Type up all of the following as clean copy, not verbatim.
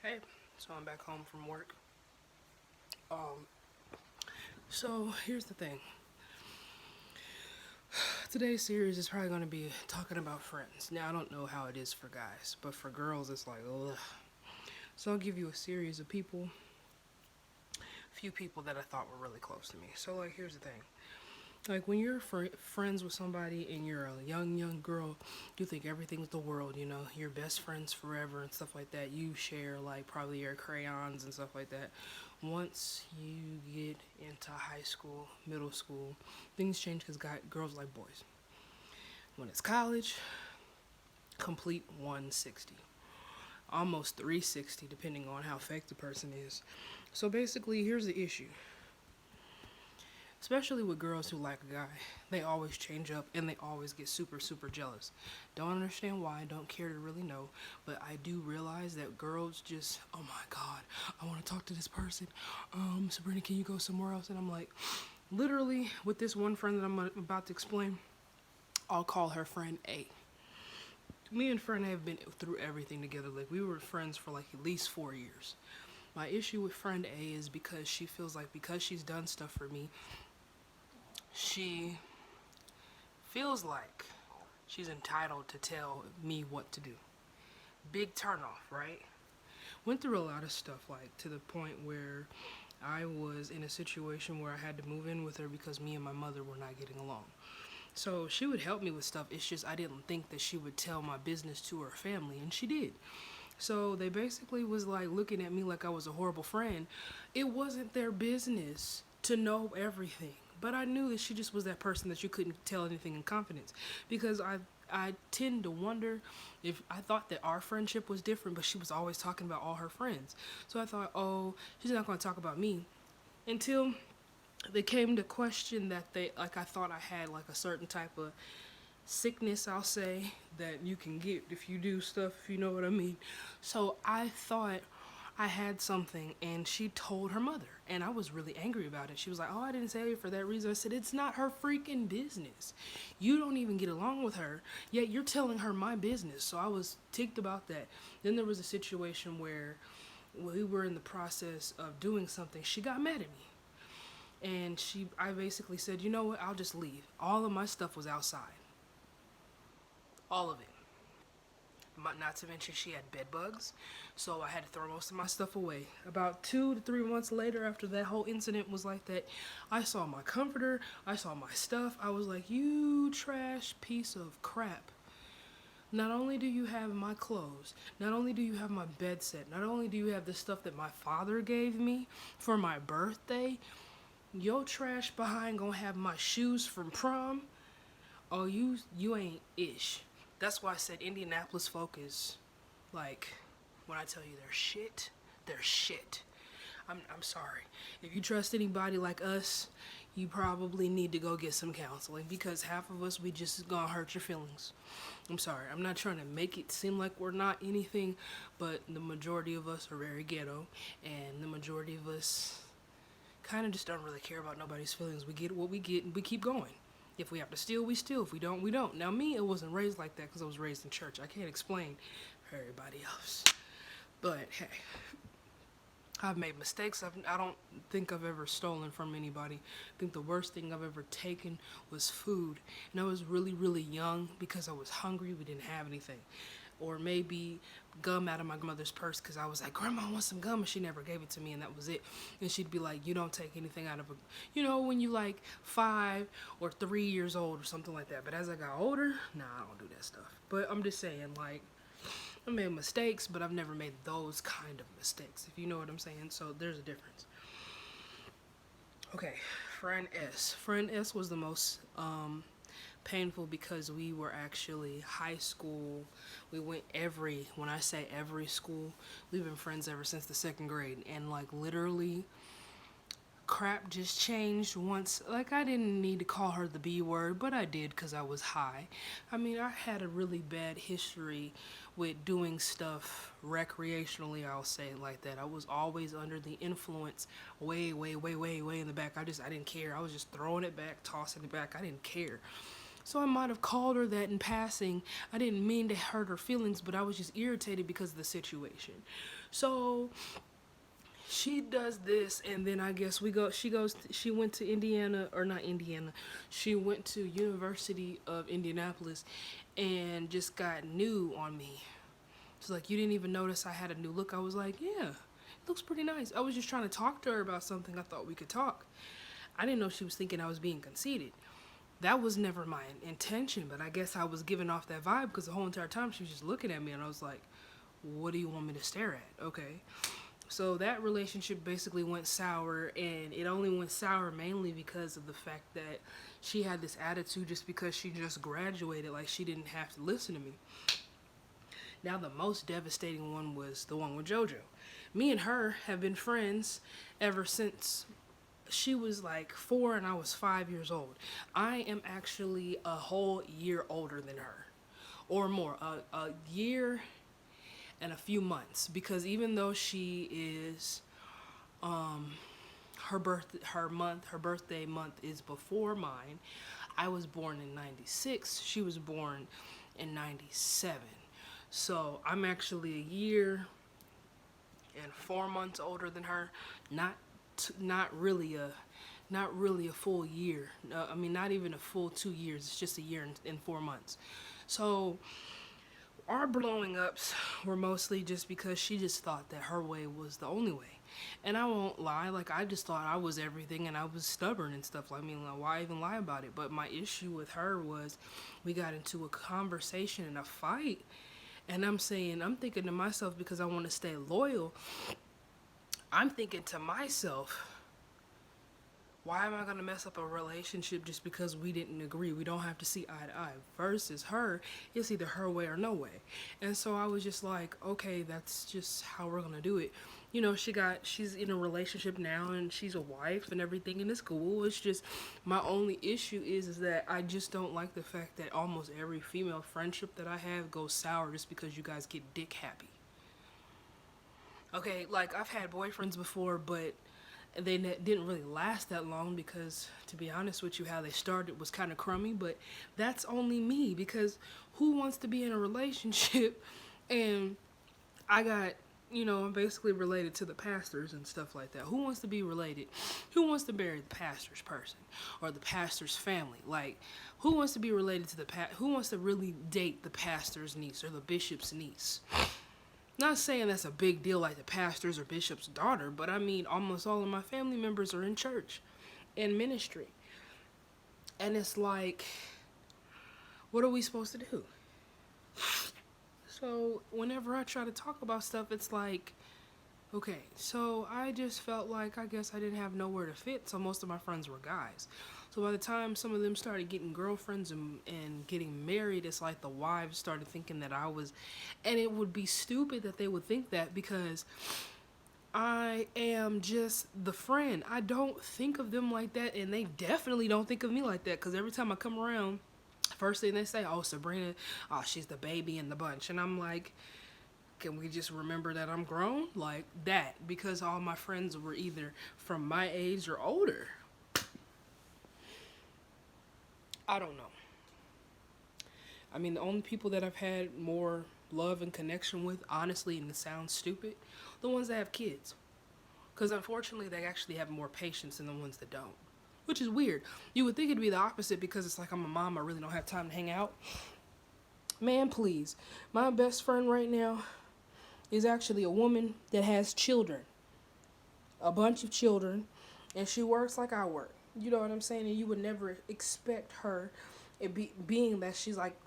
Hey, so I'm back home from work. Um, so here's the thing. Today's series is probably going to be talking about friends. Now, I don't know how it is for guys, but for girls, it's like, ugh. So I'll give you a series of people, few people that I thought were really close to me. So, like, here's the thing. Like, when you're friends with somebody and you're a young girl, you think everything's the world, you know, you're best friends forever and stuff like that. You share, like, probably your crayons and stuff like that. Once you get into high school, middle school, things change because girls like boys. When it's college, complete 160. Almost 360, depending on how fake the person is. So basically, here's the issue. Especially with girls who like a guy, they always change up and they always get super jealous. Don't understand why, don't care to really know, but I do realize that girls just, oh my god, I want to talk to this person. Sabrina, can you go somewhere else? And I'm like, literally, with this one friend that I'm about to explain, I'll call her friend A. Me and friend A have been through everything together. Like, we were friends for like at least 4 years. My issue with friend A is because she feels like because she's done stuff for me, she feels like she's entitled to tell me what to do. Big turnoff, right? Went through a lot of stuff, like to the point where I was in a situation where I had to move in with her because me and my mother were not getting along. So she would help me with stuff. It's just I didn't think that she would tell my business to her family, and she did. So they basically was like looking at me like I was a horrible friend. It wasn't their business to know everything. But I knew that she just was that person that you couldn't tell anything in confidence. Because I tend to wonder if I thought that our friendship was different, but she was always talking about all her friends. So I thought, oh, she's not going to talk about me. Until they came to question that I thought I had like a certain type of sickness, I'll say, that you can get if you do stuff, if you know what I mean. So I thought I had something, and she told her mother, and I was really angry about it. She was like, oh, I didn't say it for that reason. I said, it's not her freaking business. You don't even get along with her, yet you're telling her my business. So I was ticked about that. Then there was a situation where we were in the process of doing something. She got mad at me. And I basically said, you know what, I'll just leave. All of my stuff was outside. All of it. Not to mention she had bed bugs, so I had to throw most of my stuff away. About 2 to 3 months later, after that whole incident was like that, I saw my comforter, I saw my stuff. I was like, you trash piece of crap. Not only do you have my clothes, not only do you have my bed set, not only do you have the stuff that my father gave me for my birthday, your trash behind gonna have my shoes from prom. Oh, you ain't ish. That's why I said Indianapolis folk is like, when I tell you they're shit, they're shit. I'm sorry. If you trust anybody like us, you probably need to go get some counseling because half of us, we just gonna hurt your feelings. I'm sorry. I'm not trying to make it seem like we're not anything, but the majority of us are very ghetto, and the majority of us kind of just don't really care about nobody's feelings. We get what we get and we keep going. If we have to steal, we steal. If we don't, we don't. Now, me, it wasn't raised like that because I was raised in church. I can't explain for everybody else. But hey, I've made mistakes. I don't think I've ever stolen from anybody. I think the worst thing I've ever taken was food. And I was really young because I was hungry. We didn't have anything. Or maybe gum out of my grandmother's purse because I was like, Grandma, I want some gum. And she never gave it to me, and that was it. And she'd be like, you don't take anything out of a, when you like 5 or 3 years old or something like that. But as I got older, nah, I don't do that stuff. But I'm just saying, like, I made mistakes, but I've never made those kind of mistakes, if you know what I'm saying. So there's a difference. Okay, friend S. Friend S was the most painful because we were actually high school. We went when I say every school, we've been friends ever since the second grade. And like literally, crap just changed once. Like, I didn't need to call her the B word, but I did because I was high. I mean, I had a really bad history with doing stuff recreationally, I'll say it like that. I was always under the influence way in the back. I didn't care. I was just throwing it back, tossing it back. I didn't care. So I might have called her that in passing. I didn't mean to hurt her feelings, but I was just irritated because of the situation. So she does this, and then I guess she went to Indiana, or not Indiana, she went to University of Indianapolis and just got new on me. She's like, you didn't even notice I had a new look? I was like, yeah, it looks pretty nice. I was just trying to talk to her about something. I thought we could talk. I didn't know she was thinking I was being conceited. That was never my intention, but I guess I was giving off that vibe because the whole entire time she was just looking at me, and I was like, what do you want me to stare at? Okay. So that relationship basically went sour, and it only went sour mainly because of the fact that she had this attitude just because she just graduated, like she didn't have to listen to me. Now the most devastating one was the one with JoJo. Me and her have been friends ever since she was like 4 and I was 5 years old. I am actually a whole year older than her, or more, a year and a few months, because even though she is her birthday month is before mine. I was born in 96, she was born in 97. So I'm actually a year and 4 months older than her. Not really a full year. I mean, not even a full 2 years. It's just a year and 4 months. So our blowing ups were mostly just because she just thought that her way was the only way. And I won't lie, like, I just thought I was everything and I was stubborn and stuff. I mean, like, why even lie about it? But my issue with her was we got into a conversation and a fight. And I'm thinking to myself, because I want to stay loyal, I'm thinking to myself, why am I going to mess up a relationship just because we didn't agree? We don't have to see eye to eye. Versus her, it's either her way or no way. And so I was just like, okay, that's just how we're going to do it. You know, she's in a relationship now and she's a wife and everything, and it's cool. It's just, my only issue is that I just don't like the fact that almost every female friendship that I have goes sour just because you guys get dick happy. Okay, like, I've had boyfriends before, but they didn't really last that long because, to be honest with you, how they started was kind of crummy. But that's only me, because who wants to be in a relationship? And I got, I'm basically related to the pastors and stuff like that. Who wants to be related? Who wants to marry the pastor's person or the pastor's family? Like, who wants to be related to who wants to really date the pastor's niece or the bishop's niece? Not saying that's a big deal like the pastor's or bishop's daughter, but I mean, almost all of my family members are in church and ministry. And it's like, what are we supposed to do? So whenever I try to talk about stuff, it's like, okay, so I just felt like, I guess I didn't have nowhere to fit, so most of my friends were guys. So by the time some of them started getting girlfriends and getting married, it's like the wives started thinking that I was, and it would be stupid that they would think that, because I am just the friend. I don't think of them like that, and they definitely don't think of me like that, because every time I come around, first thing they say, oh, Sabrina, oh, she's the baby in the bunch. And I'm like, can we just remember that I'm grown? Like that, because all my friends were either from my age or older. I don't know. I mean, the only people that I've had more love and connection with, honestly, and it sounds stupid, the ones that have kids. Because unfortunately, they actually have more patience than the ones that don't. Which is weird. You would think it'd be the opposite, because it's like, I'm a mom, I really don't have time to hang out. Man, please. My best friend right now is actually a woman that has children. A bunch of children. And she works like I work. You know what I'm saying? And you would never expect her, being that she's like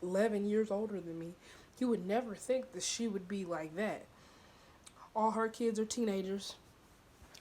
11 years older than me, you would never think that she would be like that. All her kids are teenagers.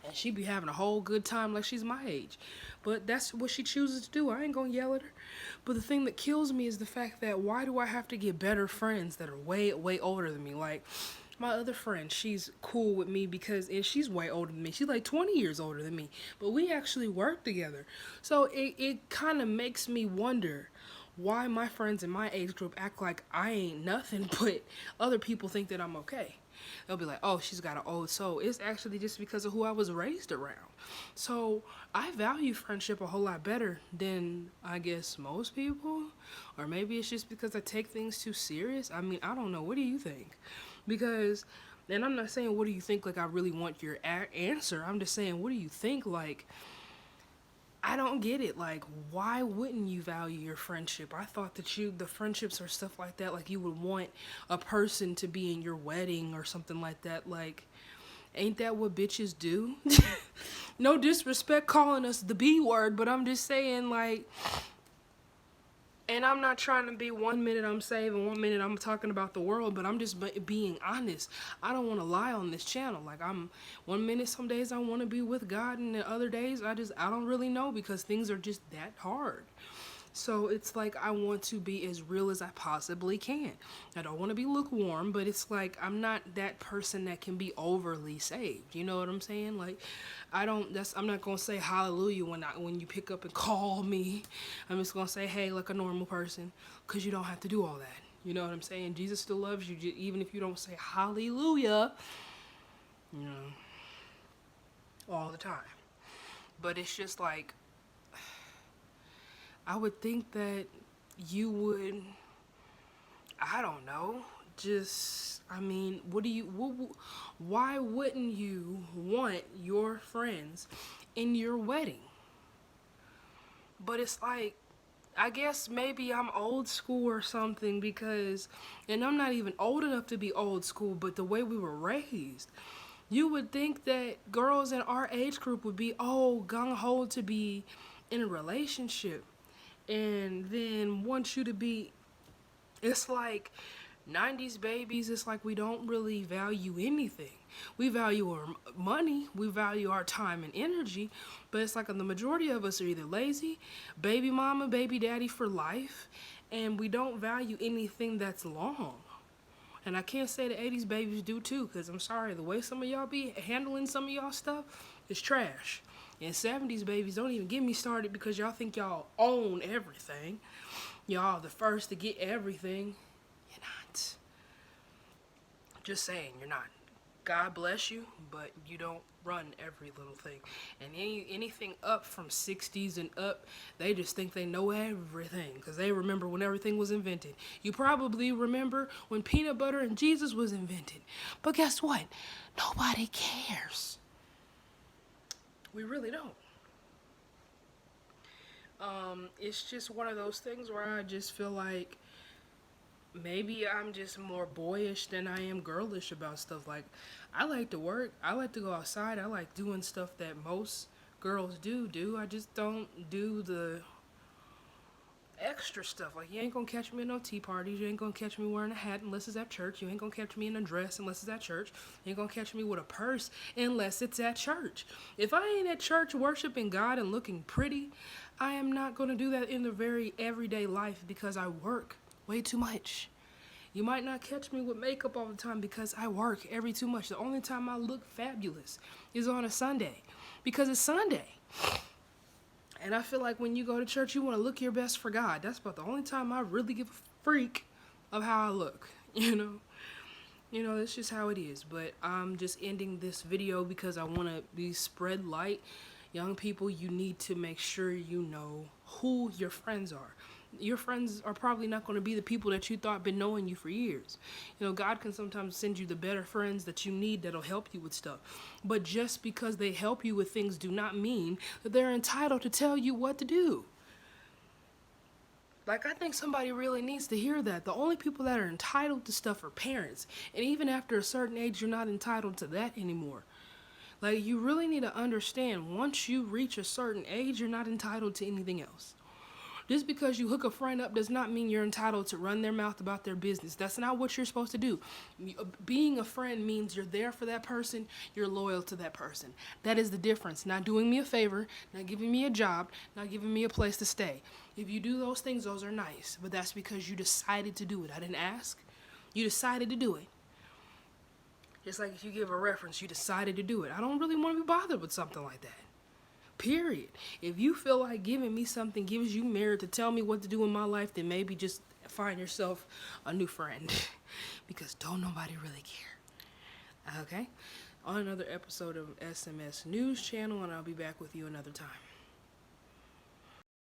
And she be having a whole good time like she's my age. But that's what she chooses to do. I ain't gonna yell at her. But the thing that kills me is the fact that, why do I have to get better friends that are way, way older than me? Like, my other friend, she's cool with me and she's way older than me. She's like 20 years older than me. But we actually work together. So it kind of makes me wonder why my friends in my age group act like I ain't nothing, but other people think that I'm okay. they'll be like, oh, she's got an old soul. It's actually just because of who I was raised around. So I value friendship a whole lot better than I guess most people. Or maybe it's just because I take things too serious. I mean, I don't know. What do you think? Because, and I'm not saying what do you think like I really want your answer. I'm just saying what do you think like I don't get it. Like, why wouldn't you value your friendship? I thought that the friendships or stuff like that, like you would want a person to be in your wedding or something like that. Like, ain't that what bitches do? No disrespect calling us the B word, but I'm just saying, like, and I'm not trying to be 1 minute I'm saving, 1 minute I'm talking about the world, but I'm just being honest. I don't want to lie on this channel. Like, I'm 1 minute, some days I want to be with God, and the other days I don't really know because things are just that hard. So it's like I want to be as real as I possibly can. I don't want to be lukewarm, but it's like I'm not that person that can be overly saved. You know what I'm saying? Like I'm not going to say hallelujah when you pick up and call me. I'm just going to say hey like a normal person, cuz you don't have to do all that. You know what I'm saying? Jesus still loves you even if you don't say hallelujah, you know, all the time. But it's just like I would think that you would, I don't know, I mean, why wouldn't you want your friends in your wedding? But it's like, I guess maybe I'm old school or something because, and I'm not even old enough to be old school, but the way we were raised, you would think that girls in our age group would be, gung-ho to be in a relationship. And then want you to be, it's like 90s babies, it's like we don't really value anything. We value our money, we value our time and energy, but it's like the majority of us are either lazy, baby mama, baby daddy for life, and we don't value anything that's long. And I can't say the 80s babies do too, because I'm sorry, the way some of y'all be handling some of y'all stuff is trash. And 70s babies, don't even get me started because y'all think y'all own everything. Y'all the first to get everything. You're not. Just saying, you're not. God bless you, but you don't run every little thing. And anything up from 60s and up, they just think they know everything because they remember when everything was invented. You probably remember when peanut butter and Jesus was invented. But guess what? Nobody cares. We really don't. It's just one of those things where I just feel like maybe I'm just more boyish than I am girlish about stuff. Like, I like to work. I like to go outside. I like doing stuff that most girls do. I just don't do the extra stuff. Like, you ain't gonna catch me at no tea parties. You ain't gonna catch me wearing a hat unless it's at church. You ain't gonna catch me in a dress unless it's at church. You ain't gonna catch me with a purse unless it's at church. If I ain't at church worshiping God and looking pretty, I am not gonna do that in the very everyday life because I work way too much. You might not catch me with makeup all the time because I work every too much. The only time I look fabulous is on a Sunday because it's Sunday. And I feel like when you go to church, you want to look your best for God. That's about the only time I really give a freak of how I look, you know? You know, that's just how it is. But I'm just ending this video because I want to spread light. Young people, you need to make sure you know who your friends are. Your friends are probably not going to be the people that you thought been knowing you for years. You know, God can sometimes send you the better friends that you need that'll help you with stuff. But just because they help you with things do not mean that they're entitled to tell you what to do. Like, I think somebody really needs to hear that. The only people that are entitled to stuff are parents. And even after a certain age, you're not entitled to that anymore. Like, you really need to understand, once you reach a certain age, you're not entitled to anything else. Just because you hook a friend up does not mean you're entitled to run their mouth about their business. That's not what you're supposed to do. Being a friend means you're there for that person, you're loyal to that person. That is the difference. Not doing me a favor, not giving me a job, not giving me a place to stay. If you do those things, those are nice. But that's because you decided to do it. I didn't ask. You decided to do it. Just like if you give a reference, you decided to do it. I don't really want to be bothered with something like that. Period. If you feel like giving me something gives you merit to tell me what to do in my life, then maybe just find yourself a new friend. Because don't nobody really care. Okay? On another episode of SMS News Channel, and I'll be back with you another time.